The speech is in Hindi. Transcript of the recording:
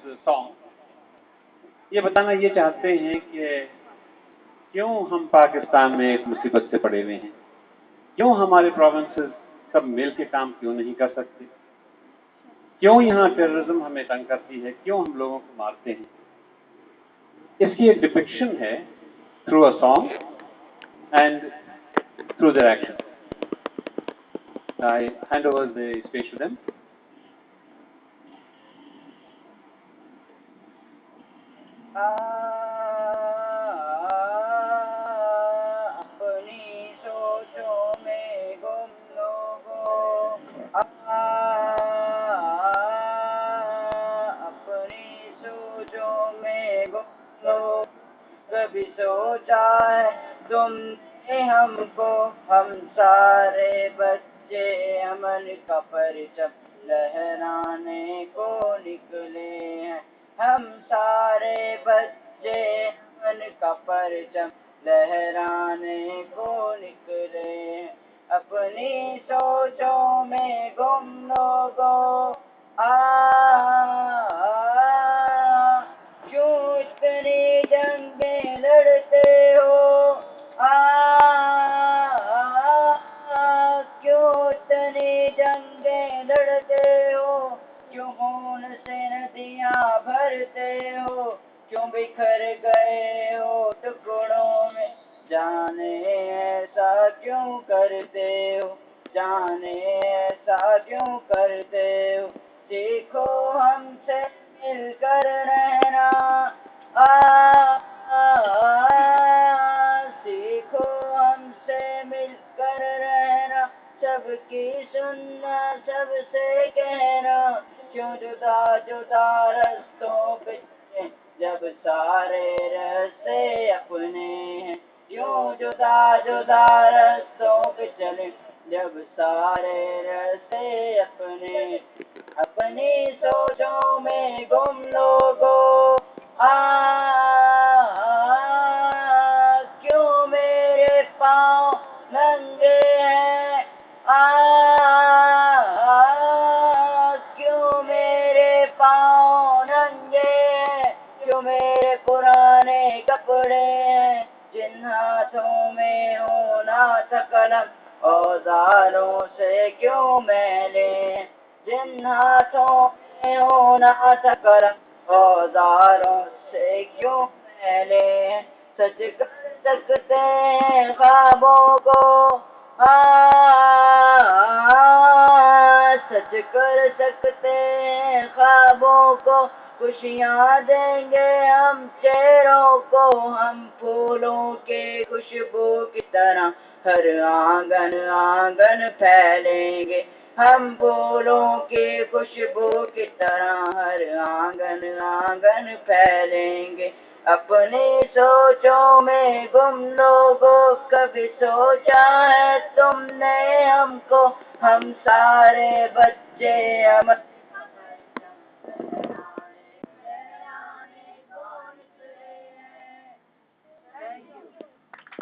सॉन्ग ये बताना ये चाहते हैं कि क्यों हम पाकिस्तान में एक मुसीबत से पड़े हुए हैं, क्यों हमारे प्रोविंसेस सब मिल के काम क्यों नहीं कर सकते, क्यों यहाँ टेररिज्म हमें तंग करती है, क्यों हम लोगों को मारते हैं। इसकी एक डिपिक्शन है through a song and through their action. I hand over the space to them. अपनी सोचों में गुम लोगों, अपनी सोचों में गुम लोगों, कभी सोचा है तुमने हमको, हम सारे बच्चे अमन का परचम लहराने को निकले हैं, हम सारे बच्चे अमन का परचम लहराने को निकले हैं। अपनी सोचों में गुम लोगों, क्यों इतनी जंगें लड़ते हो, क्यों इतनी जंगें लड़ते हो, क्यों खून से नदियाँ भरते हो, क्यों बिखर गए हो टुकड़ों में, जाने ऐसा क्यों करते हो, जाने ऐसा क्यों करते हो। सीखो हमसे मिलकर रहना, सीखो हमसे मिलकर रहना, सबकी सुनना सबसे कहना, क्यों जुदा जुदा रास्तों पे जब सारे रास्ते अपने हैं, क्यों जुदा जुदा रास्तों पे चले जब सारे रास्ते अपने। अपनी सोचों में गुम लोगों, क्यों मेरे पाँव नंगे हैं, क्यों मेरे पाँव नंगे हैं, क्यों मेरे पुराने कपड़े हैं, जिन हाथों में होना था कलम औजारों से क्यों मैले, जिन हाथों में होना था कलम औजारों से क्यों मैले। सच कर सकते हैं ख्वाबों को, सच कर सकते हैं ख्वाबों को, खुशियाँ देंगे हम चेहरों को, हम फूलों के खुशबू की तरह हर आंगन आंगन फैलेंगे, हम फूलों की खुशबू की तरह हर आंगन आंगन फैलेंगे। अपनी सोचों में गुम लोगों, कभी सोचा है तुमने हमको, हम सारे बच्चे